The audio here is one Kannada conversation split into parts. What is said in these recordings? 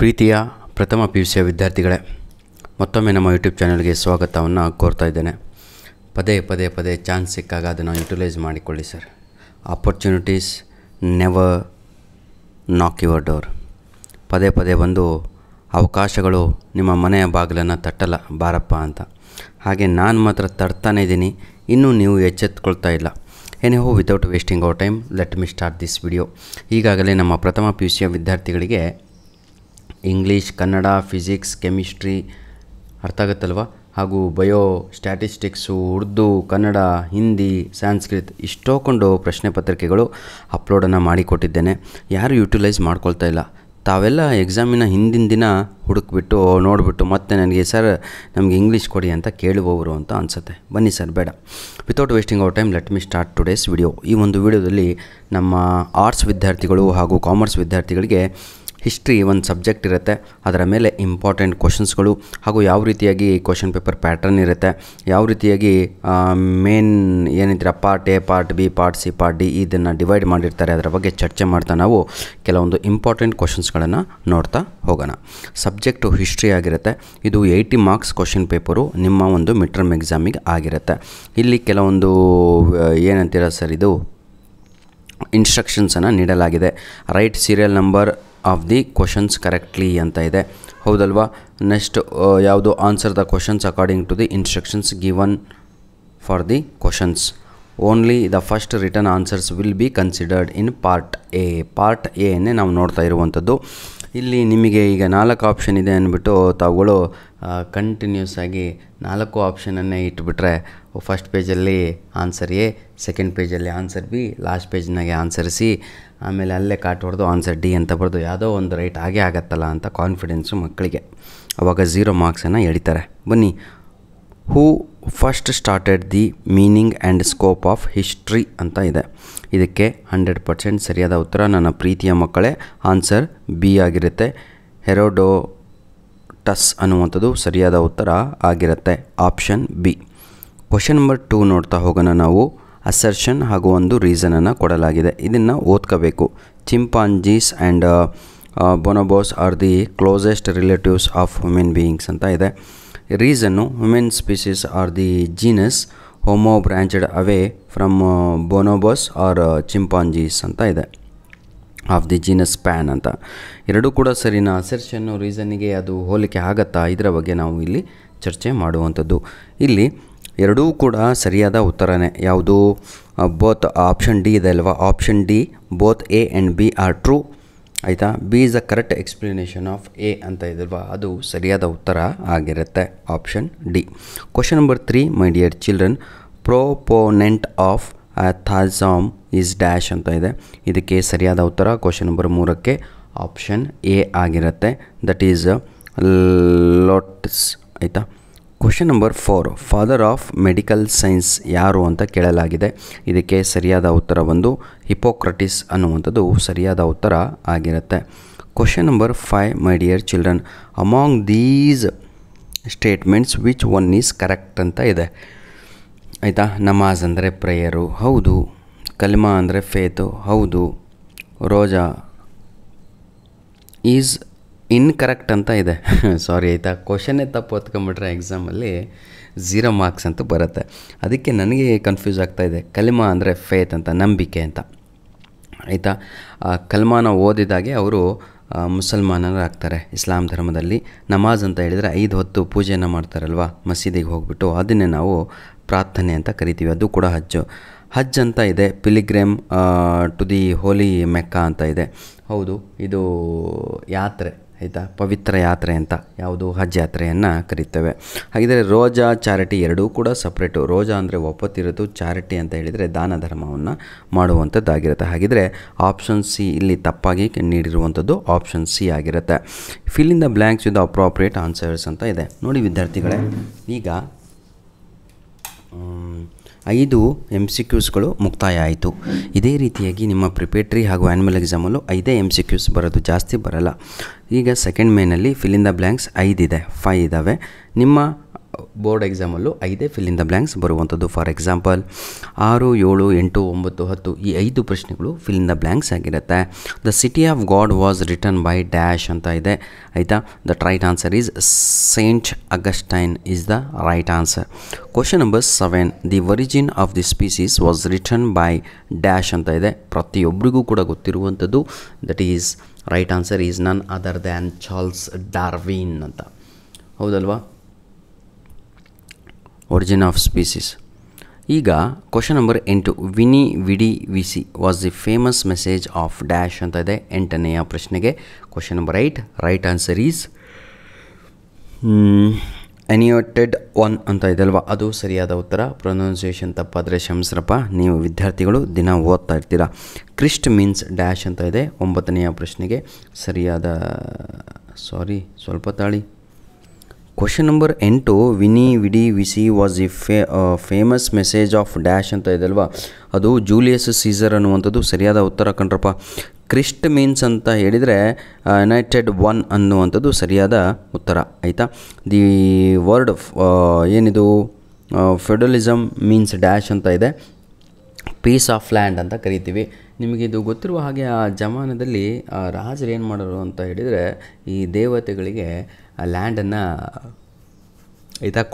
ಪ್ರೀತಿಯ ಪ್ರಥಮ PUC ವಿದ್ಯಾರ್ಥಿಗಳೇ, ಮತ್ತೊಮ್ಮೆ ನಮ್ಮ ಯೂಟ್ಯೂಬ್ ಚಾನಲ್ಗೆ ಸ್ವಾಗತವನ್ನು ಕೋರ್ತಾ ಇದ್ದೇನೆ. ಪದೇ ಚಾನ್ಸ್ ಸಿಕ್ಕಾಗ ಅದನ್ನು ಯುಟಿಲೈಸ್ ಮಾಡಿಕೊಳ್ಳಿ ಸರ್. ಆಪರ್ಚುನಿಟೀಸ್ ನೆವರ್ ನಾಕ್ ಯುವರ್ ಡೋರ್. ಪದೇ ಬಂದು ಅವಕಾಶಗಳು ನಿಮ್ಮ ಮನೆಯ ಬಾಗಿಲನ್ನು ತಟ್ಟಲ್ಲ ಬಾರಪ್ಪ ಅಂತ. ಹಾಗೆ ನಾನು ಮಾತ್ರ ತಡ್ತಾನೇ ಇದ್ದೀನಿ, ಇನ್ನೂ ನೀವು ಎಚ್ಚೆತ್ಕೊಳ್ತಾ ಇಲ್ಲ. Anyhow without wasting our time let me start this video. ಈಗಾಗಲೇ ನಮ್ಮ ಪ್ರಥಮ PUC ವಿದ್ಯಾರ್ಥಿಗಳಿಗೆ ಇಂಗ್ಲೀಷ್, ಕನ್ನಡ, ಫಿಸಿಕ್ಸ್, ಕೆಮಿಸ್ಟ್ರಿ ಅರ್ಥ ಆಗುತ್ತಲ್ವ, ಹಾಗೂ ಬಯೋ, ಸ್ಟ್ಯಾಟಿಸ್ಟಿಕ್ಸು, ಉರ್ದು, ಕನ್ನಡ, ಹಿಂದಿ, ಸಂಸ್ಕೃತ್ ಇಷ್ಟೊಂದು ಪ್ರಶ್ನೆ ಪತ್ರಿಕೆಗಳು ಅಪ್ಲೋಡನ್ನು ಮಾಡಿಕೊಟ್ಟಿದ್ದೇನೆ. ಯಾರು ಯುಟಿಲೈಸ್ ಮಾಡ್ಕೊಳ್ತಾ ಇಲ್ಲ. ತಾವೆಲ್ಲ ಎಕ್ಸಾಮಿನ ಹಿಂದಿನ ದಿನ ಹುಡುಕ್ಬಿಟ್ಟು ನೋಡಿಬಿಟ್ಟು ಮತ್ತೆ ನನಗೆ ಸರ್ ನಮಗೆ ಇಂಗ್ಲೀಷ್ ಕೊಡಿ ಅಂತ ಕೇಳುವವರು ಅಂತ ಅನಿಸುತ್ತೆ. ಬನ್ನಿ ಸರ್, ಬೇಡ. Without wasting our time let me start today's video. ಈ ಒಂದು ವಿಡಿಯೋದಲ್ಲಿ ನಮ್ಮ ಆರ್ಟ್ಸ್ ವಿದ್ಯಾರ್ಥಿಗಳು ಹಾಗೂ ಕಾಮರ್ಸ್ ವಿದ್ಯಾರ್ಥಿಗಳಿಗೆ ಹಿಸ್ಟ್ರಿ ಒಂದು ಸಬ್ಜೆಕ್ಟ್ ಇರುತ್ತೆ, ಅದರ ಮೇಲೆ ಇಂಪಾರ್ಟೆಂಟ್ ಕ್ವಶನ್ಸ್ಗಳು ಹಾಗೂ ಯಾವ ರೀತಿಯಾಗಿ ಕ್ವಶನ್ ಪೇಪರ್ ಪ್ಯಾಟರ್ನ್ ಇರುತ್ತೆ, ಯಾವ ರೀತಿಯಾಗಿ ಮೇನ್ ಏನಿದ್ರೆ part A, part B, part C, part D ಇದನ್ನು ಡಿವೈಡ್ ಮಾಡಿರ್ತಾರೆ, ಅದರ ಬಗ್ಗೆ ಚರ್ಚೆ ಮಾಡ್ತಾ ನಾವು ಕೆಲವೊಂದು ಇಂಪಾರ್ಟೆಂಟ್ ಕ್ವಶನ್ಸ್ಗಳನ್ನು ನೋಡ್ತಾ ಹೋಗೋಣ. ಸಬ್ಜೆಕ್ಟು ಹಿಸ್ಟ್ರಿ ಆಗಿರುತ್ತೆ. ಇದು 80 ಮಾರ್ಕ್ಸ್ ಕ್ವಶನ್ ಪೇಪರು ನಿಮ್ಮ ಒಂದು ಮಿಡ್ ಟರ್ಮ್ ಎಕ್ಸಾಮಿಗೆ ಆಗಿರುತ್ತೆ. ಇಲ್ಲಿ ಕೆಲವೊಂದು ಏನಂತೀರ ಸರ್, ಇದು ಇನ್ಸ್ಟ್ರಕ್ಷನ್ಸನ್ನು ನೀಡಲಾಗಿದೆ. Write serial number of the questions correctly ಅಂತ ಇದೆ, ಹೌದಲ್ವಾ. ನೆಕ್ಸ್ಟ್ ಯಾವುದು answer the questions according to the instructions given for the questions. Only the first return answers will be considered in part A. Part ಎನ್ನೇ ನಾವು ನೋಡ್ತಾ ಇರುವಂಥದ್ದು. ಇಲ್ಲಿ ನಿಮಗೆ ಈಗ 4 ಆಪ್ಷನ್ ಇದೆ ಅಂದ್ಬಿಟ್ಟು ತಾವುಗಳು ಕಂಟಿನ್ಯೂಸ್ ಆಗಿ 4 ಆಪ್ಷನನ್ನೇ ಇಟ್ಬಿಟ್ರೆ ಫಸ್ಟ್ ಪೇಜಲ್ಲಿ ಆನ್ಸರ್ ಎ, ಸೆಕೆಂಡ್ ಪೇಜಲ್ಲಿ ಆನ್ಸರ್ ಬಿ, ಲಾಸ್ಟ್ ಪೇಜ್ನಾಗೆ ಆನ್ಸರ್ ಸಿ, ಆಮೇಲೆ ಅಲ್ಲೇ ಕಾಟ್ ಹೊಡೆದು ಆನ್ಸರ್ ಡಿ ಅಂತ ಬರೆದು ಯಾವುದೋ ಒಂದು ರೈಟ್ ಆಗೇ ಆಗತ್ತಲ್ಲ ಅಂತ ಕಾನ್ಫಿಡೆನ್ಸು ಮಕ್ಕಳಿಗೆ. ಆವಾಗ 0 ಮಾರ್ಕ್ಸನ್ನು ಎಳಿತಾರೆ. ಬನ್ನಿ, who first started the meaning and scope of history ಅಂತ ಇದೆ. ಇದಕ್ಕೆ 100% ಸರಿಯಾದ ಉತ್ತರ ನನ್ನ ಪ್ರೀತಿಯ ಮಕ್ಕಳೇ ಆನ್ಸರ್ ಬಿ ಆಗಿರುತ್ತೆ. ಹೆರೋಡೋಟಸ್ ಅನ್ನುವಂಥದ್ದು ಸರಿಯಾದ ಉತ್ತರ ಆಗಿರುತ್ತೆ, ಆಪ್ಷನ್ ಬಿ. ಕ್ವಶನ್ ನಂಬರ್ 2 ನೋಡ್ತಾ ಹೋಗೋಣ ನಾವು. ಅಸರ್ಷನ್ ಹಾಗೂ ಒಂದು ರೀಸನನ್ನು ಕೊಡಲಾಗಿದೆ, ಇದನ್ನು ಓದ್ಕೋಬೇಕು. Chimpanzees and bonobos are the closest relatives of human beings ಅಂತ ಇದೆ. ರೀಸನ್ನು, human species are the genus Homo branched away from bonobos or chimpanzees ಅಂತ ಇದೆ, ಆಫ್ ದಿ ಜೀನಸ್ ಪ್ಯಾನ್ ಅಂತ. ಎರಡೂ ಕೂಡ ಸರಿನಾ? ಅಸರ್ಷನ್ನು ರೀಸನ್ನಿಗೆ ಅದು ಹೋಲಿಕೆ ಆಗತ್ತಾ? ಇದರ ಬಗ್ಗೆ ನಾವು ಇಲ್ಲಿ ಚರ್ಚೆ ಮಾಡುವಂಥದ್ದು. ಇಲ್ಲಿ ಎರಡೂ ಕೂಡ ಸರಿಯಾದ ಉತ್ತರನೇ. ಯಾವುದು? ಬೋತ್ ಆಪ್ಷನ್ ಡಿ ಇದೆ ಅಲ್ವಾ, option D both A and B are true, ಆಯಿತಾ. B is the correct explanation of A ಅಂತ ಇದಲ್ವಾ, ಅದು ಸರಿಯಾದ ಉತ್ತರ ಆಗಿರುತ್ತೆ, option D. Question number 3 my dear children, proponent of atheism is dash ಅಂತ ಇದೆ. ಇದಕ್ಕೆ ಸರಿಯಾದ ಉತ್ತರ ಕ್ವಶನ್ ನಂಬರ್ 3ಕ್ಕೆ ಆಪ್ಷನ್ ಎ ಆಗಿರುತ್ತೆ, ದಟ್ ಈಸ್ ಲೋಟಸ್, ಆಯಿತಾ. Question number 4 father of medical science ಯಾರು ಅಂತ ಕೇಳಲಾಗಿದೆ. ಇದಕ್ಕೆ ಸರಿಯಾದ ಉತ್ತರ ಬಂದು ಹಿಪೋಕ್ರಟಿಸ್ ಅನ್ನುವಂಥದ್ದು ಸರಿಯಾದ ಉತ್ತರ ಆಗಿರುತ್ತೆ. Question number 5 my dear children, among these statements which one is correct ಅಂತ ಇದೆ, ಆಯಿತಾ. ನಮಾಜ್ ಅಂದರೆ ಪ್ರೇಯರು, ಹೌದು. ಕಲ್ಮಾ ಅಂದರೆ ಫೇತು, ಹೌದು. ರೋಜಾ ಈಸ್ ಇನ್ಕರೆಕ್ಟ್ ಅಂತ ಇದೆ. ಸಾರಿ, ಆಯಿತಾ. ಕ್ವಶನ್ನೇ ತಪ್ಪು ಓದ್ಕೊಂಬಿಟ್ರೆ ಎಕ್ಸಾಮಲ್ಲಿ 0 ಮಾರ್ಕ್ಸ್ ಅಂತ ಬರುತ್ತೆ. ಅದಕ್ಕೆ ನನಗೆ ಕನ್ಫ್ಯೂಸ್ ಆಗ್ತಾಯಿದೆ. ಕಲಿಮಾ ಅಂದರೆ ಫೇತ್ ಅಂತ, ನಂಬಿಕೆ ಅಂತ, ಆಯಿತಾ. ಕಲ್ಮಾನ ಓದಿದಾಗೆ ಅವರು ಮುಸಲ್ಮಾನರಾಗ್ತಾರೆ ಇಸ್ಲಾಂ ಧರ್ಮದಲ್ಲಿ. ನಮಾಜ್ ಅಂತ ಹೇಳಿದರೆ 5 ಹೊತ್ತು ಪೂಜೆಯನ್ನು ಮಾಡ್ತಾರಲ್ವ ಮಸೀದಿಗೆ ಹೋಗ್ಬಿಟ್ಟು, ಅದನ್ನೇ ನಾವು ಪ್ರಾರ್ಥನೆ ಅಂತ ಕರಿತೀವಿ. ಅದು ಕೂಡ ಹಜ್ ಅಂತ ಇದೆ, pilgrim to the holy Mecca ಅಂತ ಇದೆ, ಹೌದು. ಇದು ಯಾತ್ರೆ, ಆಯಿತಾ, ಪವಿತ್ರ ಯಾತ್ರೆ ಅಂತ, ಯಾವುದು ಹಜ್ ಯಾತ್ರೆಯನ್ನು ಕರೀತೇವೆ. ಹಾಗಿದ್ದರೆ ರೋಜಾ, ಚಾರಿಟಿ ಎರಡೂ ಕೂಡ ಸಪ್ರೇಟು. ರೋಜಾ ಅಂದರೆ ಒಪ್ಪತ್ತಿರೋದು, ಚಾರಿಟಿ ಅಂತ ಹೇಳಿದರೆ ದಾನ ಧರ್ಮವನ್ನು ಮಾಡುವಂಥದ್ದಾಗಿರುತ್ತೆ. ಹಾಗಿದ್ದರೆ ಆಪ್ಷನ್ ಸಿ ಇಲ್ಲಿ ತಪ್ಪಾಗಿ ನೀಡಿರುವಂಥದ್ದು ಆಪ್ಷನ್ ಸಿ ಆಗಿರುತ್ತೆ. Fill in the blanks with the appropriate answers ಅಂತ ಇದೆ. ನೋಡಿ ವಿದ್ಯಾರ್ಥಿಗಳೇ, ಈಗ 5 MCQಸ್ಗಳು ಮುಕ್ತಾಯ ಆಯಿತು. ಇದೇ ರೀತಿಯಾಗಿ ನಿಮ್ಮ ಪ್ರಿಪೇಟ್ರಿ ಹಾಗೂ ಆ್ಯನ್ಯುವಲ್ ಎಕ್ಸಾಮಲ್ಲೂ 5 MCQಸ್ ಬರೋದು, ಜಾಸ್ತಿ ಬರಲ್ಲ. ಈಗ ಸೆಕೆಂಡ್ ಮೇನಲ್ಲಿ ಫಿಲ್ ಇನ್ ದ ಬ್ಲ್ಯಾಂಕ್ಸ್ 5 ಇದೆ, 5 ಇದ್ದಾವೆ. ನಿಮ್ಮ ಬೋರ್ಡ್ ಎಕ್ಸಾಮಲ್ಲೂ 5 ಫಿಲ್ ಇನ್ ದ ಬ್ಲ್ಯಾಂಕ್ಸ್ ಬರುವಂಥದ್ದು. ಫಾರ್ ಎಕ್ಸಾಂಪಲ್ 6, 7, 8, 9, 10 ಈ 5 ಪ್ರಶ್ನೆಗಳು ಫಿಲ್ ಇನ್ ದ ಬ್ಲ್ಯಾಂಕ್ಸ್ ಆಗಿರುತ್ತೆ. The city of God was written by dash ಅಂತ ಇದೆ, ಆಯಿತಾ. The right answer is Saint Augustine is the right answer. Question number 7, the origin of the species was written by dash ಅಂತ ಇದೆ. ಪ್ರತಿಯೊಬ್ಬರಿಗೂ ಕೂಡ ಗೊತ್ತಿರುವಂಥದ್ದು. That is right answer is ನನ್ ಅದರ್ ದ್ಯಾನ್ ಚಾರ್ಲ್ಸ್ ಡಾರ್ವಿನ್ ಅಂತ, ಹೌದಲ್ವಾ. Origin of species. ಈಗ question number 8, veni vidi vici was the famous message of dash ಅಂತ ಇದೆ 8ನೆಯ ಪ್ರಶ್ನೆಗೆ. Question number 8 right answer is ಎನಿಯೋಟೆಡ್ ಒನ್ ಅಂತ ಇದೆ ಅಲ್ವಾ, ಅದು ಸರಿಯಾದ ಉತ್ತರ. ಪ್ರೊನೌನ್ಸಿಯೇಷನ್ ತಪ್ಪಾದರೆ ಕ್ಷಮಿಸ್ರಪ್ಪ, ನೀವು ವಿದ್ಯಾರ್ಥಿಗಳು ದಿನ ಓದ್ತಾ ಇರ್ತೀರ. ಕ್ರಿಸ್ಟ್ ಮೀನ್ಸ್ ಡ್ಯಾಶ್ ಅಂತ ಇದೆ 9ನೆಯ ಪ್ರಶ್ನೆಗೆ ಸರಿಯಾದ, ಸ್ವಲ್ಪ ತಾಳಿ. Question number 8, veni vidi vici was the famous message of dash ಅಂತ ಇದೆ ಅಲ್ವಾ, ಅದು ಜೂಲಿಯಸ್ ಸೀಸರ್ ಅನ್ನುವಂಥದ್ದು ಸರಿಯಾದ ಉತ್ತರ ಕಣ್ರಪ್ಪ. ಕ್ರಿಸ್ಟ್ ಮೀನ್ಸ್ ಅಂತ ಹೇಳಿದರೆ ಯುನೈಟೆಡ್ ಒನ್ ಅನ್ನುವಂಥದ್ದು ಸರಿಯಾದ ಉತ್ತರ, ಆಯಿತಾ. ದಿ ವರ್ಡ್ ಏನಿದು ಫೆಡರಲಿಸಮ್ ಮೀನ್ಸ್ ಡ್ಯಾಶ್ ಅಂತ ಇದೆ, ಪೀಸ್ ಆಫ್ ಲ್ಯಾಂಡ್ ಅಂತ ಕರಿತೀವಿ. ನಿಮಗಿದು ಗೊತ್ತಿರುವ ಹಾಗೆ ಆ ಜಮಾನದಲ್ಲಿ ರಾಜರು ಏನು ಮಾಡೋರು ಅಂತ ಹೇಳಿದರೆ, ಈ ದೇವತೆಗಳಿಗೆ ಆ ಲ್ಯಾಂಡನ್ನು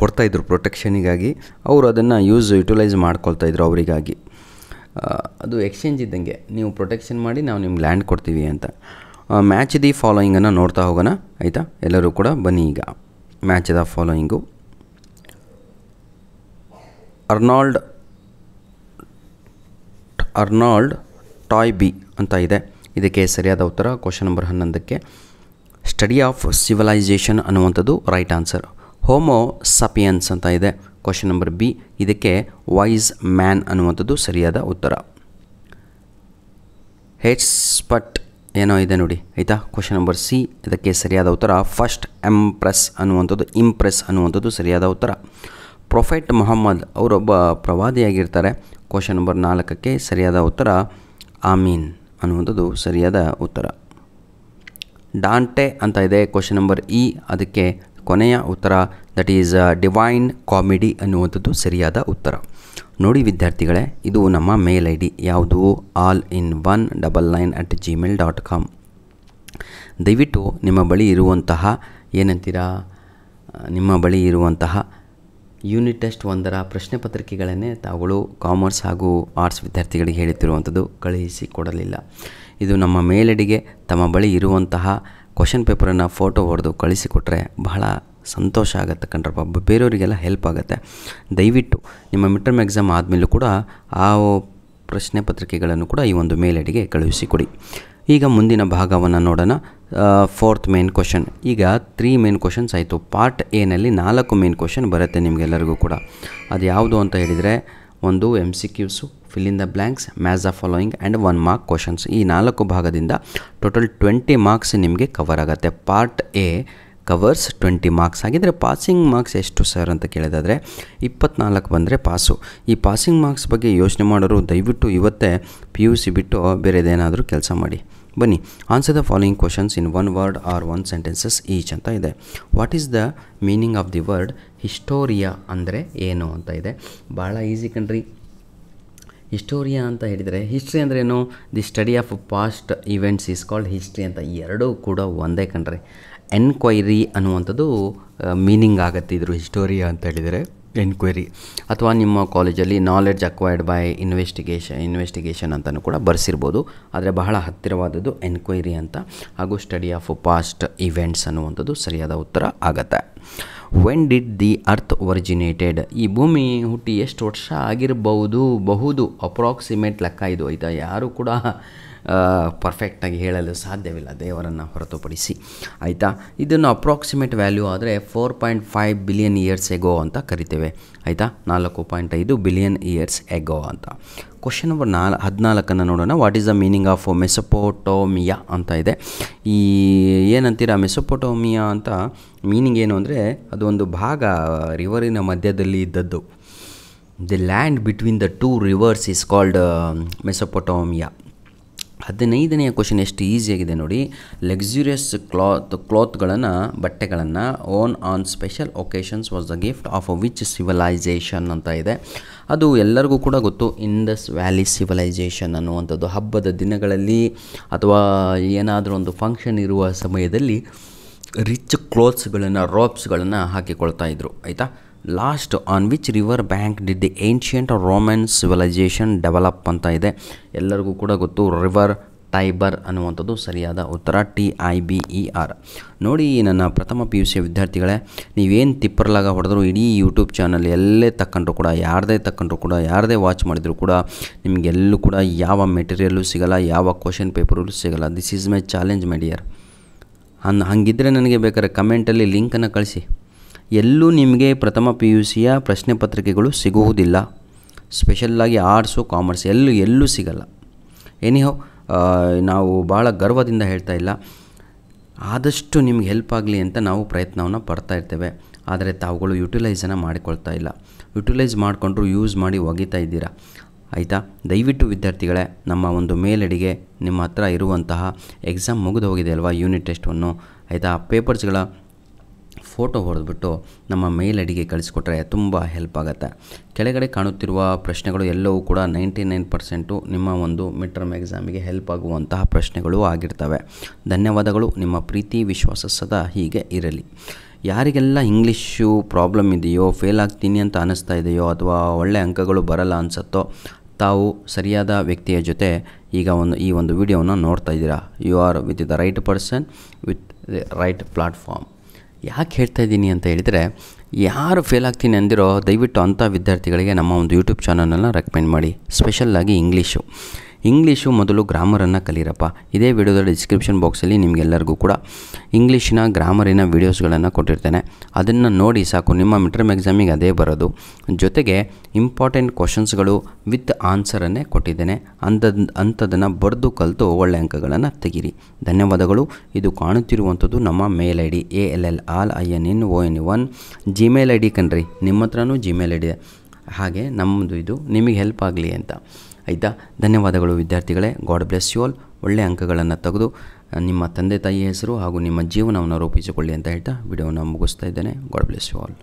ಕೊಡ್ತಾಯಿದ್ರು ಪ್ರೊಟೆಕ್ಷನಿಗಾಗಿ. ಅವರು ಅದನ್ನು ಯುಟಿಲೈಸ್ ಮಾಡ್ಕೊಳ್ತಾಯಿದ್ರು ಅವರಿಗಾಗಿ. ಅದು ಎಕ್ಸ್ಚೇಂಜ್ ಇದ್ದಂಗೆ, ನೀವು ಪ್ರೊಟೆಕ್ಷನ್ ಮಾಡಿ ನಾವು ನಿಮ್ಗೆ ಲ್ಯಾಂಡ್ ಕೊಡ್ತೀವಿ ಅಂತ. ಮ್ಯಾಚ್ ದಿ ಫಾಲೋಯಿಂಗನ್ನು ನೋಡ್ತಾ ಹೋಗೋಣ, ಆಯಿತಾ. ಎಲ್ಲರೂ ಕೂಡ ಬನ್ನಿ. ಈಗ match the following. Arnold Toynbee ಅಂತ ಇದೆ, ಇದಕ್ಕೆ ಸರಿಯಾದ ಉತ್ತರ. ಕ್ವಶನ್ ನಂಬರ್ 11ಕ್ಕೆ ಸ್ಟಡಿ ಆಫ್ ಸಿವಿಲೈಸೇಷನ್ ಅನ್ನುವಂಥದ್ದು ರೈಟ್ ಆನ್ಸರ್. ಹೋಮೋ ಸಪಿಯನ್ಸ್ ಅಂತ ಇದೆ ಕ್ವಶನ್ ನಂಬರ್ ಬಿ, ಇದಕ್ಕೆ ವೈಸ್ ಮ್ಯಾನ್ ಅನ್ನುವಂಥದ್ದು ಸರಿಯಾದ ಉತ್ತರ. ಹೆಟ್ಸ್ಪಟ್ ಏನೋ ಇದೆ ನೋಡಿ, ಆಯಿತಾ. ಕ್ವಶನ್ ನಂಬರ್ ಸಿ, ಇದಕ್ಕೆ ಸರಿಯಾದ ಉತ್ತರ ಫಸ್ಟ್ ಎಂಪ್ರೆಸ್ ಅನ್ನುವಂಥದ್ದು ಸರಿಯಾದ ಉತ್ತರ. ಪ್ರೊಫೆಟ್ ಮೊಹಮ್ಮದ್ ಅವರೊಬ್ಬ ಪ್ರವಾದಿಯಾಗಿರ್ತಾರೆ. ಕ್ವಶನ್ ನಂಬರ್ 4ಕ್ಕೆ ಸರಿಯಾದ ಉತ್ತರ ಆಮೀನ್ ಅನ್ನುವಂಥದ್ದು ಸರಿಯಾದ ಉತ್ತರ. ಡಾಂಟೆ ಅಂತ ಇದೆ ಕ್ವಶನ್ ನಂಬರ್ ಇ, ಅದಕ್ಕೆ ಕೊನೆಯ ಉತ್ತರ ದಟ್ ಈಸ್ ಡಿವೈನ್ ಕಾಮಿಡಿ ಅನ್ನುವಂಥದ್ದು ಸರಿಯಾದ ಉತ್ತರ. ನೋಡಿ ವಿದ್ಯಾರ್ಥಿಗಳೇ, ಇದು ನಮ್ಮ ಮೇಲ್ ಐ ಡಿ, ಯಾವುದು all-in-one-999@gmail.com. ದಯವಿಟ್ಟು ನಿಮ್ಮ ಬಳಿ ಇರುವಂತಹ ಯೂನಿಟ್ ಟೆಸ್ಟ್ 1ರ ಪ್ರಶ್ನೆ ಪತ್ರಿಕೆಗಳನ್ನೇ ತಾವುಗಳು ಕಾಮರ್ಸ್ ಹಾಗೂ ಆರ್ಟ್ಸ್ ವಿದ್ಯಾರ್ಥಿಗಳಿಗೆ ಹೇಳುತ್ತಿರುವಂಥದ್ದು ಕಳುಹಿಸಿ ಕೊಡಲಿಲ್ಲ. ಇದು ನಮ್ಮ ಮೇಲ್ ಐ ಡಿಗೆ ತಮ್ಮ ಬಳಿ ಇರುವಂತಹ ಕ್ವಶನ್ ಪೇಪರನ್ನು ಫೋಟೋ ಹೊಡೆದು ಕಳಿಸಿಕೊಟ್ರೆ ಬಹಳ ಸಂತೋಷ ಆಗುತ್ತೆ ಕಣ್ರಪ್ಪ, ಬೇರೆಯವರಿಗೆಲ್ಲ ಹೆಲ್ಪ್ ಆಗುತ್ತೆ. ದಯವಿಟ್ಟು ನಿಮ್ಮ ಮಿಡ್ ಟರ್ಮ್ ಎಕ್ಸಾಮ್ ಆದಮೇಲೂ ಕೂಡ ಆ ಪ್ರಶ್ನೆ ಪತ್ರಿಕೆಗಳನ್ನು ಕೂಡ ಈ ಒಂದು ಮೇಲ್ ಐ ಡಿಗೆ ಕಳುಹಿಸಿಕೊಡಿ. ಈಗ ಮುಂದಿನ ಭಾಗವನ್ನು ನೋಡೋಣ. 4th main question. ಈಗ 3 ಮೇನ್ ಕ್ವಶನ್ಸ್ ಆಯಿತು. ಪಾರ್ಟ್ ಎನಲ್ಲಿ 4 ಮೇನ್ ಕ್ವಶನ್ ಬರುತ್ತೆ ನಿಮಗೆಲ್ಲರಿಗೂ ಕೂಡ. ಅದು ಯಾವುದು ಅಂತ ಹೇಳಿದರೆ, ಒಂದು MCQs, fill in the blanks, match the following and 1 mark questions. ಈ 4 ಭಾಗದಿಂದ ಟೋಟಲ್ 20 ಮಾರ್ಕ್ಸ್ ನಿಮಗೆ ಕವರ್ ಆಗುತ್ತೆ. Part A covers 20 marks. ಹಾಗಿದ್ರೆ ಪಾಸಿಂಗ್ ಮಾರ್ಕ್ಸ್ ಎಷ್ಟು ಸರ್ ಅಂತ ಕೇಳಿದಾದರೆ 24 ಬಂದರೆ ಪಾಸು. ಈ ಪಾಸಿಂಗ್ ಮಾರ್ಕ್ಸ್ ಬಗ್ಗೆ ಯೋಚನೆ ಮಾಡೋರು ದಯವಿಟ್ಟು ಇವತ್ತೇ PUC ಬಿಟ್ಟು ಬೇರೆದೇನಾದರೂ ಕೆಲಸ ಮಾಡಿ. ಬನ್ನಿ, answer the following questions in 1 word or 1 sentences each ಅಂತ ಇದೆ. What is the meaning of the word historia ಅಂದರೆ ಏನು ಅಂತ ಇದೆ. ಭಾಳ ಈಸಿ ಕಣ್ರಿ. ಹಿಸ್ಟೋರಿಯಾ ಅಂತ ಹೇಳಿದರೆ, ಹಿಸ್ಟ್ರಿ ಅಂದರೆ ಏನು? The study of past events is called history ಅಂತ. ಎರಡೂ ಕೂಡ ಒಂದೇ ಕಣ್ರಿ. ಎನ್ಕ್ವೈರಿ ಅನ್ನುವಂಥದ್ದು ಮೀನಿಂಗ್ ಆಗುತ್ತೆ ಇದ್ರ ಹಿಸ್ಟೋರಿಯಾ ಅಂತ ಹೇಳಿದರೆ. ಎನ್ಕ್ವೈರಿ ಅಥವಾ ನಿಮ್ಮ ಕಾಲೇಜಲ್ಲಿ ನಾಲೆಡ್ಜ್ ಅಕ್ವೈರ್ಡ್ ಬೈ ಇನ್ವೆಸ್ಟಿಗೇಷನ್ ಅಂತಲೂ ಕೂಡ ಬರೆಸಿರ್ಬೋದು. ಆದರೆ ಬಹಳ ಹತ್ತಿರವಾದದ್ದು ಎನ್ಕ್ವೈರಿ ಅಂತ. ಹಾಗೂ ಸ್ಟಡಿ ಆಫ್ ಪಾಸ್ಟ್ ಇವೆಂಟ್ಸ್ ಅನ್ನುವಂಥದ್ದು ಸರಿಯಾದ ಉತ್ತರ ಆಗತ್ತೆ. When did the earth originated? ಈ ಭೂಮಿ ಹುಟ್ಟಿ ಎಷ್ಟು ವರ್ಷ ಬಹುದು ಅಪ್ರಾಕ್ಸಿಮೇಟ್ ಲೆಕ್ಕ ಇದು, ಆಯಿತಾ. ಯಾರೂ ಕೂಡ ಪರ್ಫೆಕ್ಟಾಗಿ ಹೇಳಲು ಸಾಧ್ಯವಿಲ್ಲ ದೇವರನ್ನು ಹೊರತುಪಡಿಸಿ, ಆಯಿತಾ. ಇದನ್ನು ಅಪ್ರಾಕ್ಸಿಮೇಟ್ ವ್ಯಾಲ್ಯೂ ಆದರೆ 4.5 ಬಿಲಿಯನ್ ಇಯರ್ಸ್ ಎಗೋ ಅಂತ ಕರಿತೇವೆ, ಆಯಿತಾ. 4.5 ಬಿಲಿಯನ್ ಇಯರ್ಸ್ ಎಗೋ ಅಂತ. ಕ್ವಶನ್ ನಂಬರ್ 14 ನೋಡೋಣ. What is the meaning of Mesopotamia ಅಂತ ಇದೆ. ಈ ಏನಂತೀರ ಮೆಸೊಪೊಟೋಮಿಯಾ ಅಂತ ಮೀನಿಂಗ್ ಏನು ಅಂದರೆ, ಅದು ಒಂದು ಭಾಗ ರಿವರಿನ ಮಧ್ಯದಲ್ಲಿ ಇದ್ದದ್ದು. The land between the 2 rivers is called Mesopotamia. 15ನೆಯ ಕ್ವಶನ್ ಎಷ್ಟು ಈಸಿಯಾಗಿದೆ ನೋಡಿ. ಲಕ್ಸುರಿಯಸ್ ಕ್ಲಾತ್ಗಳನ್ನು ಬಟ್ಟೆಗಳನ್ನು own on special occasions was the gift of which civilization ಅಂತ ಇದೆ. ಅದು ಎಲ್ಲರಿಗೂ ಕೂಡ ಗೊತ್ತು. ಇಂಡಸ್ ವ್ಯಾಲಿ ಸಿವಿಲೈಸೇಷನ್ ಅನ್ನುವಂಥದ್ದು ಹಬ್ಬದ ದಿನಗಳಲ್ಲಿ ಅಥವಾ ಏನಾದರೂ ಒಂದು ಫಂಕ್ಷನ್ ಇರುವ ಸಮಯದಲ್ಲಿ ರಿಚ್ ಕ್ಲೋತ್ಸ್ಗಳನ್ನು ರೋಬ್ಸ್ಗಳನ್ನು ಹಾಕಿಕೊಳ್ತಾ ಇದ್ರು. ಆಯಿತಾ. Last on which river bank did the ancient Roman civilisation develop ಅಂತ ಇದೆ. ಎಲ್ಲರಿಗೂ ಕೂಡ ಗೊತ್ತು ರಿವರ್ ಟೈಬರ್ ಅನ್ನುವಂಥದ್ದು ಸರಿಯಾದ ಉತ್ತರ. TIBER. ನೋಡಿ ನನ್ನ ಪ್ರಥಮ PUC ವಿದ್ಯಾರ್ಥಿಗಳೇ, ನೀವೇನು ತಿಪ್ಪರ್ಲಾಗ ಹೊಡೆದ್ರು ಇಡೀ ಯೂಟ್ಯೂಬ್ ಚಾನಲ್ ಎಲ್ಲೇ ತಗೊಂಡ್ರು ಕೂಡ ಯಾರದೇ ವಾಚ್ ಮಾಡಿದ್ರು ಕೂಡ ನಿಮಗೆಲ್ಲೂ ಕೂಡ ಯಾವ ಮೆಟೀರಿಯಲ್ಲು ಸಿಗಲ್ಲ, ಯಾವ ಕ್ವಶನ್ ಪೇಪರು ಸಿಗಲ್ಲ. This is my challenge my dear. ಹಾಗಿದ್ದರೆ ನನಗೆ ಬೇಕಾದ್ರೆ ಕಮೆಂಟಲ್ಲಿ ಲಿಂಕನ್ನು ಕಳಿಸಿ. ಎಲ್ಲೂ ನಿಮಗೆ ಪ್ರಥಮ PUCಯ ಪ್ರಶ್ನೆ ಪತ್ರಿಕೆಗಳು ಸಿಗುವುದಿಲ್ಲ. ಸ್ಪೆಷಲ್ಲಾಗಿ ಆರ್ಟ್ಸು ಕಾಮರ್ಸ್ ಎಲ್ಲೂ ಸಿಗಲ್ಲ. ಎನಿಹೌ, ನಾವು ಭಾಳ ಗರ್ವದಿಂದ ಹೇಳ್ತಾ ಇಲ್ಲ, ಆದಷ್ಟು ನಿಮ್ಗೆ ಹೆಲ್ಪ್ ಆಗಲಿ ಅಂತ ನಾವು ಪ್ರಯತ್ನವನ್ನು ಪಡ್ತಾ ಇರ್ತೇವೆ. ಆದರೆ ತಾವುಗಳು ಯುಟಿಲೈಸನ್ನು ಮಾಡಿಕೊಳ್ತಾ ಇಲ್ಲ. ಯುಟಿಲೈಸ್ ಮಾಡಿಕೊಂಡ್ರು ಯೂಸ್ ಮಾಡಿ ಒಗಿತಾ ಇದ್ದೀರಾ. ಆಯಿತಾ. ದಯವಿಟ್ಟು ವಿದ್ಯಾರ್ಥಿಗಳೇ, ನಮ್ಮ ಒಂದು ಮೇಲ್ ಐಡಿಗೆ ನಿಮ್ಮ ಹತ್ರ ಇರುವಂತಹ ಎಕ್ಸಾಮ್ ಮುಗಿದು ಹೋಗಿದೆ ಅಲ್ವಾ, ಯೂನಿಟ್ ಟೆಸ್ಟನ್ನು, ಆಯಿತಾ, ಆ ಪೇಪರ್ಸ್ಗಳ ಫೋಟೋ ಹೊಡೆದ್ಬಿಟ್ಟು ನಮ್ಮ ಮೇಲ್ ಐಡಿಗೆ ಕಳಿಸ್ಕೊಟ್ರೆ ತುಂಬ ಹೆಲ್ಪ್ ಆಗುತ್ತೆ. ಕೆಳಗಡೆ ಕಾಣುತ್ತಿರುವ ಪ್ರಶ್ನೆಗಳು ಎಲ್ಲವೂ ಕೂಡ 99% ನಿಮ್ಮ ಒಂದು ಮಿಡ್ ಟರ್ಮ್ ಎಕ್ಸಾಮಿಗೆ ಹೆಲ್ಪ್ ಆಗುವಂತಹ ಪ್ರಶ್ನೆಗಳು ಆಗಿರ್ತವೆ. ಧನ್ಯವಾದಗಳು. ನಿಮ್ಮ ಪ್ರೀತಿ ವಿಶ್ವಾಸ ಸದಾ ಹೀಗೆ ಇರಲಿ. ಯಾರಿಗೆಲ್ಲ ಇಂಗ್ಲೀಷು ಪ್ರಾಬ್ಲಮ್ ಇದೆಯೋ, ಫೇಲ್ ಆಗ್ತೀನಿ ಅಂತ ಅನ್ನಿಸ್ತಾ ಇದೆಯೋ ಅಥವಾ ಒಳ್ಳೆ ಅಂಕಗಳು ಬರಲ್ಲ ಅನಿಸುತ್ತೋ, ತಾವು ಸರಿಯಾದ ವ್ಯಕ್ತಿಯ ಜೊತೆ ಈಗ ಈ ಒಂದು ವಿಡಿಯೋವನ್ನು ನೋಡ್ತಾ ಇದ್ದೀರಾ. You are with the right person with the right platform. ಯಾಕೆ ಹೇಳ್ತಾ ಇದ್ದೀನಿ ಅಂತ ಹೇಳಿದರೆ, ಯಾರು ಫೇಲ್ ಆಗ್ತೀನಿ ಅಂದಿರೋ ದಯವಿಟ್ಟು ಅಂಥ ವಿದ್ಯಾರ್ಥಿಗಳಿಗೆ ನಮ್ಮ ಒಂದು ಯೂಟ್ಯೂಬ್ ಚಾನಲನ್ನು ರೆಕಮೆಂಡ್ ಮಾಡಿ. ಸ್ಪೆಷಲ್ಲಾಗಿ ಇಂಗ್ಲೀಷು ಮೊದಲು ಗ್ರಾಮರನ್ನು ಕಲೀರಪ್ಪ. ಇದೇ ವಿಡಿಯೋದ ಡಿಸ್ಕ್ರಿಪ್ಷನ್ ಬಾಕ್ಸಲ್ಲಿ ನಿಮಗೆಲ್ಲರಿಗೂ ಕೂಡ ಇಂಗ್ಲೀಷಿನ ಗ್ರಾಮರಿನ ವೀಡಿಯೋಸ್ಗಳನ್ನು ಕೊಟ್ಟಿರ್ತೇನೆ. ಅದನ್ನು ನೋಡಿ ಸಾಕು, ನಿಮ್ಮ ಮಿಡ್ ಟರ್ಮ್ ಎಕ್ಸಾಮಿಗೆ ಅದೇ ಬರೋದು. ಜೊತೆಗೆ ಇಂಪಾರ್ಟೆಂಟ್ ಕ್ವಶನ್ಸ್ಗಳು ವಿತ್ ಆನ್ಸರನ್ನೇ ಕೊಟ್ಟಿದ್ದೇನೆ. ಅಂಥದ್ದನ್ನು ಬರೆದು ಕಲಿತು ಒಳ್ಳೆ ಅಂಕಗಳನ್ನು ತೆಗೀರಿ. ಧನ್ಯವಾದಗಳು. ಇದು ಕಾಣುತ್ತಿರುವಂಥದ್ದು ನಮ್ಮ mail ID ALLINNON Gmail ID ಕಣ್ರಿ. ನಿಮ್ಮ ಹತ್ರನೂ ಜಿಮೇಲ್ ಐಡಿ ಇದೆ. ಹಾಗೆ ನಮ್ಮದು ಇದು ನಿಮಗೆ ಹೆಲ್ಪ್ ಆಗಲಿ ಅಂತ. ಆಯಿತಾ. ಧನ್ಯವಾದಗಳು ವಿದ್ಯಾರ್ಥಿಗಳೇ. God bless you all. ಒಳ್ಳೆಯ ಅಂಕಗಳನ್ನು ತೆಗೆದು ನಿಮ್ಮ ತಂದೆ ತಾಯಿ ಹೆಸರು ಹಾಗೂ ನಿಮ್ಮ ಜೀವನವನ್ನು ರೂಪಿಸಿಕೊಳ್ಳಿ ಅಂತ ಹೇಳ್ತಾ ವಿಡಿಯೋವನ್ನು ಮುಗಿಸ್ತಾ ಇದ್ದೇನೆ. God bless you all.